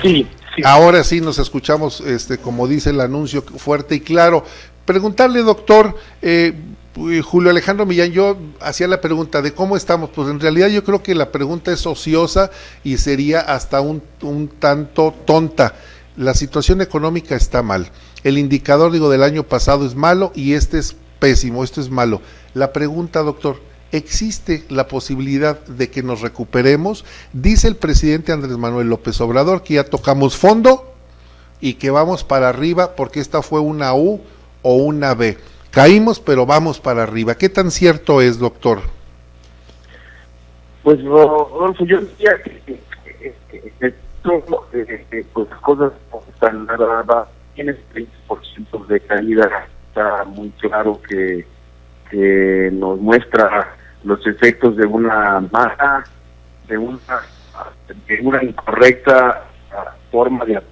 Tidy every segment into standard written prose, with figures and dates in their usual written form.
Sí, sí. Ahora sí nos escuchamos, como dice el anuncio, fuerte y claro. Preguntarle, doctor, Julio Alejandro Millán, yo hacía la pregunta de cómo estamos, pues en realidad yo creo que la pregunta es ociosa y sería hasta un tanto tonta. La situación económica está mal, el indicador, del año pasado es malo y este es pésimo, esto es malo. La pregunta, doctor, ¿existe la posibilidad de que nos recuperemos? Dice el presidente Andrés Manuel López Obrador que ya tocamos fondo y que vamos para arriba porque esta fue una U o una B. Caímos, pero vamos para arriba. ¿Qué tan cierto es, doctor? Pues, Rodolfo, yo diría que pues las cosas están nada, tienes 30% de caída, está muy claro que nos muestra los efectos de una mala, de una incorrecta forma de la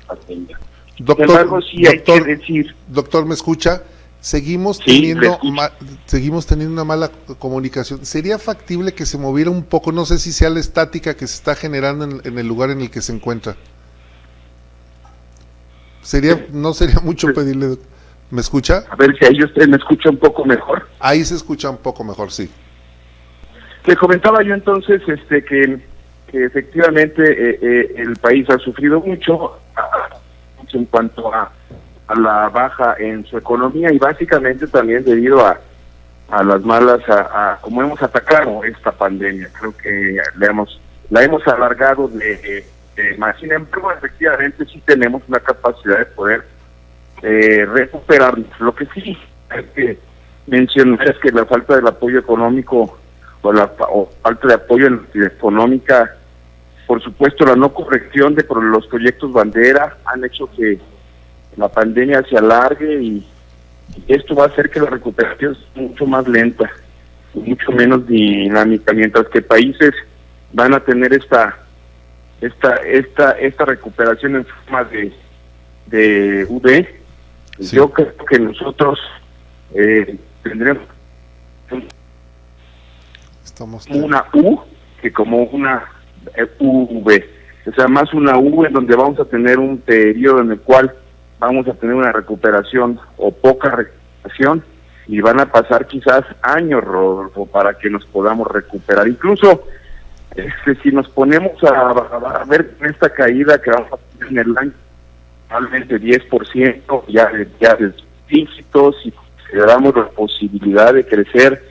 pandemia. Doctor, sin embargo, sí hay que decir, doctor, ¿me escucha? Seguimos teniendo una mala comunicación. ¿Sería factible que se moviera un poco? No sé si sea la estática que se está generando en el lugar en el que se encuentra. No sería mucho pedirle. ¿Me escucha? A ver si ahí usted me escucha un poco mejor. Ahí se escucha un poco mejor, sí. Le comentaba yo entonces que efectivamente el país ha sufrido mucho en cuanto a la baja en su economía y básicamente también debido a las malas, a cómo hemos atacado esta pandemia. Creo que la hemos alargado de más. Sin embargo, efectivamente sí tenemos una capacidad de poder recuperarnos. Lo que sí hay que mencionar es que la falta del apoyo económico o falta de apoyo económica, por supuesto la no corrección de los proyectos bandera han hecho que la pandemia se alargue y esto va a hacer que la recuperación sea mucho más lenta, mucho menos dinámica, mientras que países van a tener esta recuperación en forma de V. Sí. Yo creo que nosotros tendremos una U que como una UV, o sea, más una U en donde vamos a tener un periodo en el cual vamos a tener una recuperación o poca recuperación y van a pasar quizás años, Rodolfo, para que nos podamos recuperar. Incluso si nos ponemos a ver esta caída que vamos a tener en el año, probablemente 10% ya de dígitos, y consideramos la posibilidad de crecer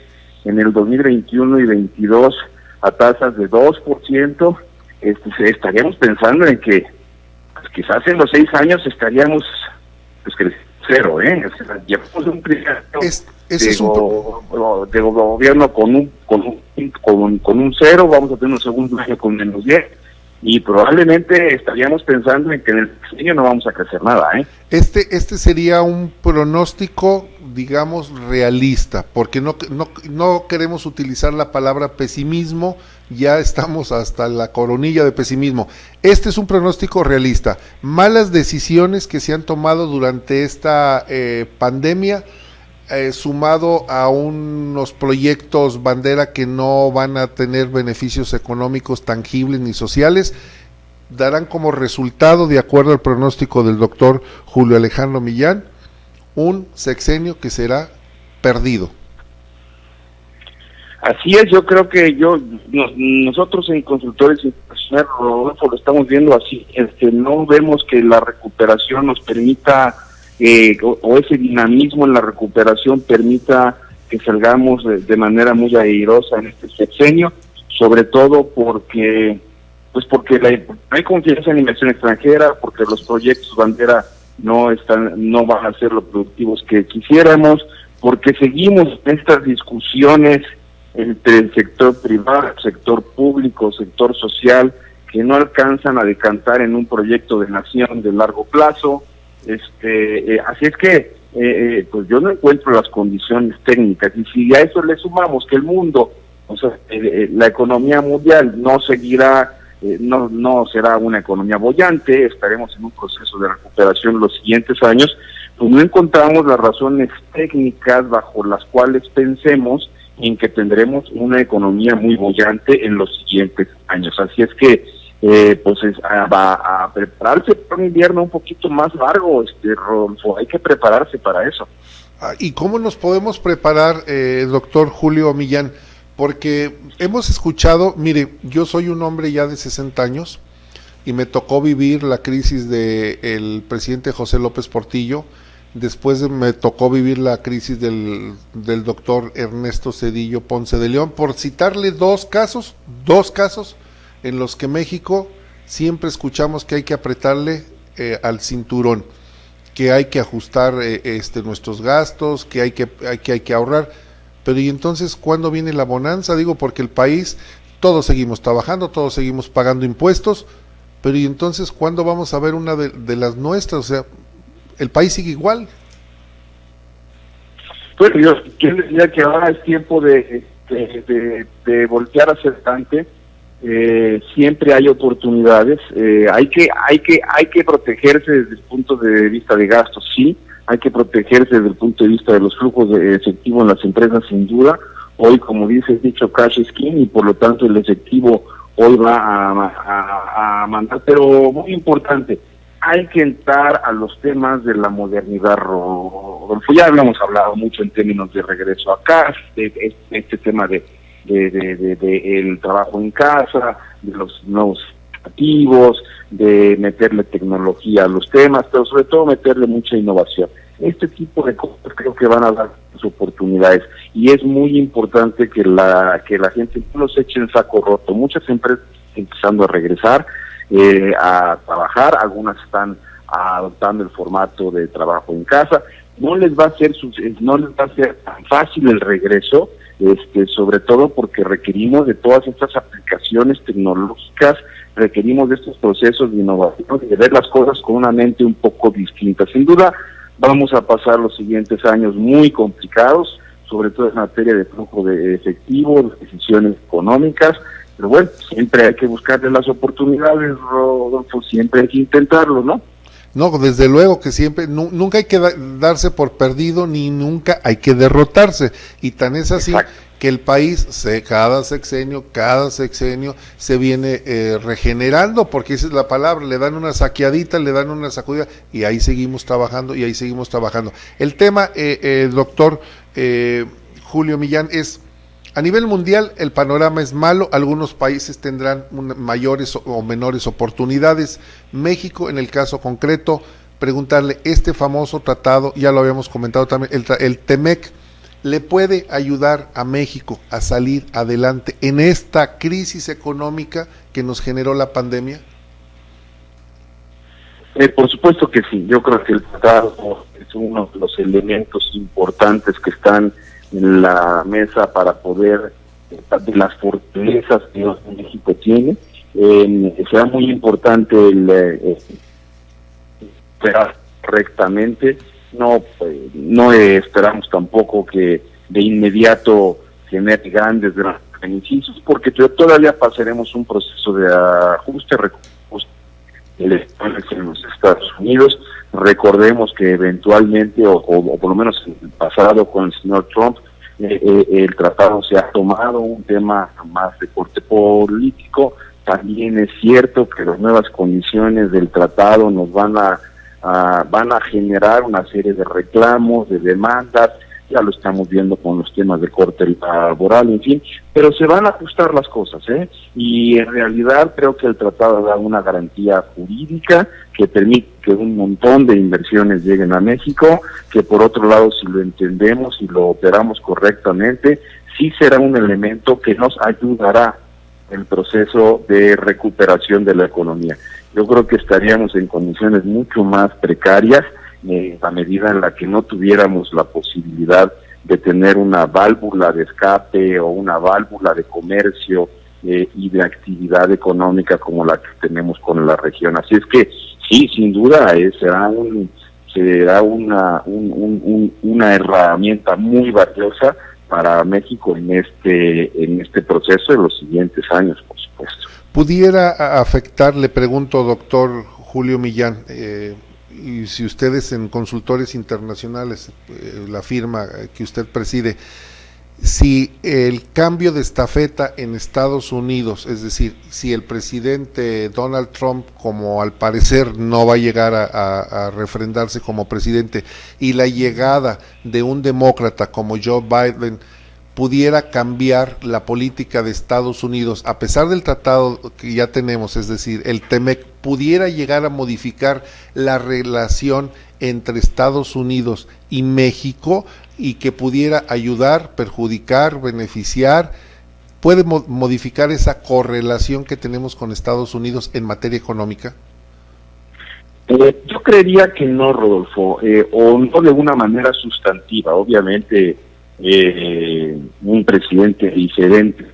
en el 2021 y 2022 a tasas de 2%, estaríamos pensando en que pues, quizás en los 6 años estaríamos pues creciendo cero, o sea, llevamos un primer de gobierno con un cero, vamos a tener un segundo año con menos 10, y probablemente estaríamos pensando en que en el año no vamos a crecer nada, Este sería un pronóstico, digamos, realista, porque no queremos utilizar la palabra pesimismo, ya estamos hasta la coronilla de pesimismo. Este es un pronóstico realista. Malas decisiones que se han tomado durante esta pandemia, sumado a unos proyectos bandera que no van a tener beneficios económicos tangibles ni sociales, darán como resultado, de acuerdo al pronóstico del doctor Julio Alejandro Millán, un sexenio que será perdido. Así es, yo creo que nosotros en Consultores Internacionales, Rodolfo, lo estamos viendo así. No vemos que la recuperación nos permita o ese dinamismo en la recuperación permita que salgamos de manera muy airosa en este sexenio, sobre todo porque no hay confianza en inversión extranjera, porque los proyectos bandera no van a ser los productivos que quisiéramos, porque seguimos en estas discusiones entre el sector privado, sector público, sector social, que no alcanzan a decantar en un proyecto de nación de largo plazo. Así es que pues yo no encuentro las condiciones técnicas, y si a eso le sumamos que el mundo, o sea, la economía mundial no seguirá, no será una economía boyante, estaremos en un proceso de recuperación los siguientes años, pues no encontramos las razones técnicas bajo las cuales pensemos en que tendremos una economía muy boyante en los siguientes años. Así es que va a prepararse para un invierno un poquito más largo, Rodolfo, hay que prepararse para eso. ¿Y cómo nos podemos preparar, doctor Julio Millán? Porque hemos escuchado, mire, yo soy un hombre ya de 60 años y me tocó vivir la crisis del presidente José López Portillo, después me tocó vivir la crisis del doctor Ernesto Zedillo Ponce de León, por citarle dos casos en los que México siempre escuchamos que hay que apretarle al cinturón, que hay que ajustar nuestros gastos, que hay que ahorrar. Pero ¿y entonces cuándo viene la bonanza? Digo, porque el país, todos seguimos trabajando, todos seguimos pagando impuestos, pero ¿y entonces cuándo vamos a ver una de las nuestras? O sea, el país sigue igual. Bueno, yo diría que ahora es tiempo de voltear hacia adelante. Siempre hay oportunidades. Hay que protegerse desde el punto de vista de gastos, sí. Hay que protegerse desde el punto de vista de los flujos de efectivo en las empresas, sin duda. Hoy, como dice el dicho, cash is king, y por lo tanto el efectivo hoy va a mandar. Pero muy importante, hay que entrar a los temas de la modernidad, Rodolfo. Ya habíamos hablado mucho en términos de regreso a casa, de este tema de el trabajo en casa, de los nuevos activos, de meterle tecnología a los temas, pero sobre todo meterle mucha innovación. Este tipo de cosas creo que van a dar oportunidades, y es muy importante que la gente no los eche en saco roto. Muchas empresas están empezando a regresar a trabajar, algunas están adoptando el formato de trabajo en casa. No les va a ser tan fácil el regreso, sobre todo porque requerimos de todas estas aplicaciones tecnológicas, requerimos de estos procesos de innovación y de ver las cosas con una mente un poco distinta. Sin duda vamos a pasar los siguientes años muy complicados, sobre todo en materia de flujo de efectivo, decisiones económicas, pero bueno, siempre hay que buscarle las oportunidades, Rodolfo, siempre hay que intentarlo, ¿no? No, desde luego que siempre, nunca hay que darse por perdido, ni nunca hay que derrotarse, y tan es así. Exacto. Que el país cada sexenio se viene regenerando, porque esa es la palabra, le dan una saqueadita, le dan una sacudida, y ahí seguimos trabajando, El tema, doctor Julio Millán, es, a nivel mundial el panorama es malo, algunos países tendrán mayores o menores oportunidades. México, en el caso concreto, preguntarle, este famoso tratado, ya lo habíamos comentado también, el TEMEC, ¿le puede ayudar a México a salir adelante en esta crisis económica que nos generó la pandemia? Por supuesto que sí. Yo creo que el tratado es uno de los elementos importantes que están en la mesa para poder, de las fortalezas que México tiene. Será muy importante esperar correctamente. No esperamos tampoco que de inmediato genere grandes beneficios, porque todavía pasaremos un proceso de ajuste electorales en los Estados Unidos. Recordemos que eventualmente, o por lo menos en el pasado con el señor Trump, el tratado se ha tomado un tema más de corte político. También es cierto que las nuevas condiciones del tratado nos van a generar una serie de reclamos, de demandas. Ya lo estamos viendo con los temas de corte laboral, en fin, pero se van a ajustar las cosas, y en realidad creo que el tratado da una garantía jurídica que permite que un montón de inversiones lleguen a México, que por otro lado, si lo entendemos y lo operamos correctamente, sí será un elemento que nos ayudará en el proceso de recuperación de la economía. Yo creo que estaríamos en condiciones mucho más precarias a medida en la que no tuviéramos la posibilidad de tener una válvula de escape o una válvula de comercio y de actividad económica como la que tenemos con la región. Así es que sí, sin duda será una herramienta muy valiosa para México en este proceso de los siguientes años, por supuesto. ¿Pudiera afectar, le pregunto, doctor Julio Millán, y si ustedes en consultores internacionales, la firma que usted preside, si el cambio de estafeta en Estados Unidos, es decir, si el presidente Donald Trump, como al parecer no va a llegar a refrendarse como presidente, y la llegada de un demócrata como Joe Biden pudiera cambiar la política de Estados Unidos, a pesar del tratado que ya tenemos, es decir, el TEMEC, pudiera llegar a modificar la relación entre Estados Unidos y México, y que pudiera ayudar, perjudicar, beneficiar, puede modificar esa correlación que tenemos con Estados Unidos en materia económica? Yo creería que no, Rodolfo, o no de una manera sustantiva. Obviamente, un presidente diferente,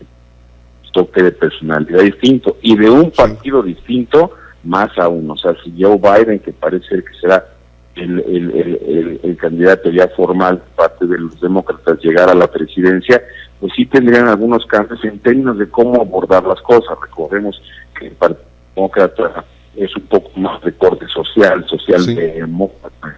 toque de personalidad distinto, y de un partido distinto, más aún. O sea, si Joe Biden, que parece ser que será el candidato ya formal parte de los demócratas, llegar a la presidencia, pues sí tendrían algunos cambios en términos de cómo abordar las cosas. Recordemos que el Partido Demócrata es un poco más de corte social sí. Demócrata.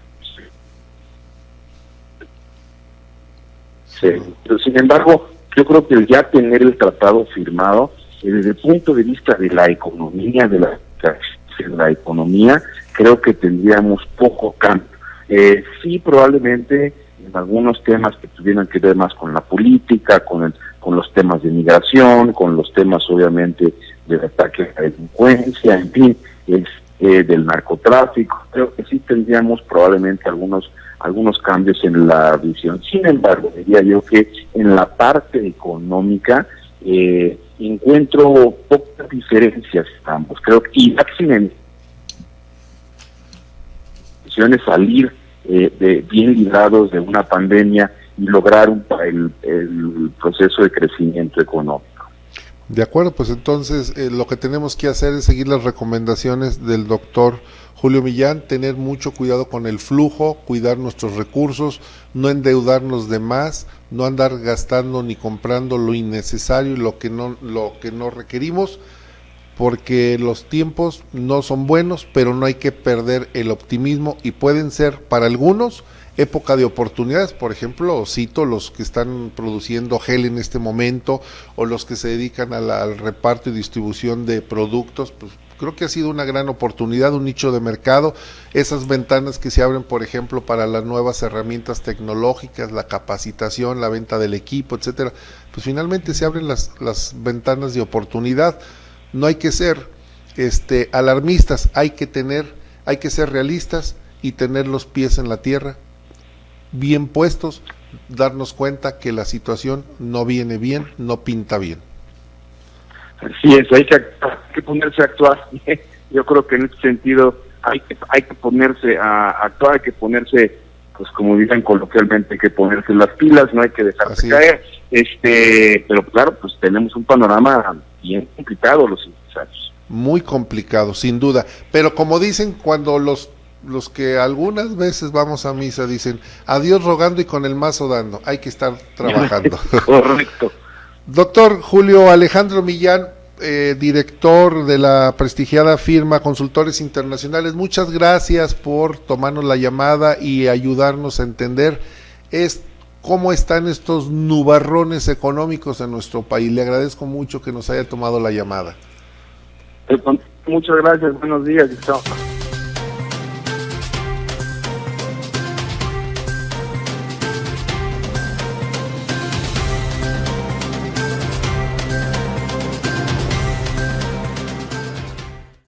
Sí. Pero sin embargo, yo creo que el ya tener el tratado firmado, desde el punto de vista de la economía, de la economía, creo que tendríamos poco cambio. Sí, probablemente en algunos temas que tuvieran que ver más con la política, con los temas de migración, con los temas obviamente del ataque a la delincuencia, en fin, del narcotráfico, creo que sí tendríamos probablemente algunos cambios en la visión. Sin embargo, diría yo que en la parte económica encuentro pocas diferencias ambos. Creo que y salir bien librados de una pandemia y lograr el proceso de crecimiento económico. De acuerdo, pues entonces lo que tenemos que hacer es seguir las recomendaciones del doctor Julio Millán, tener mucho cuidado con el flujo, cuidar nuestros recursos, no endeudarnos de más, no andar gastando ni comprando lo innecesario y lo que no requerimos, porque los tiempos no son buenos, pero no hay que perder el optimismo, y pueden ser para algunos época de oportunidades. Por ejemplo, cito los que están produciendo gel en este momento, o los que se dedican al reparto y distribución de productos, pues creo que ha sido una gran oportunidad, un nicho de mercado. Esas ventanas que se abren, por ejemplo, para las nuevas herramientas tecnológicas, la capacitación, la venta del equipo, etcétera, pues finalmente se abren las ventanas de oportunidad. No hay que ser alarmistas, hay que ser realistas y tener los pies en la tierra, bien puestos, darnos cuenta que la situación no viene bien, no pinta bien. Así es, hay que ponerse a actuar. Yo creo que en este sentido hay que ponerse a actuar, hay que ponerse, pues como dicen coloquialmente, hay que ponerse las pilas, no hay que dejarse caer. Pero claro, pues tenemos un panorama bien complicado los empresarios. Muy complicado, sin duda. Pero como dicen, cuando los que algunas veces vamos a misa dicen, a Dios rogando y con el mazo dando, hay que estar trabajando. Correcto. Doctor Julio Alejandro Millán, director de la prestigiada firma Consultores Internacionales, muchas gracias por tomarnos la llamada y ayudarnos a entender cómo están estos nubarrones económicos en nuestro país. Le agradezco mucho que nos haya tomado la llamada. Muchas gracias, buenos días. Chao.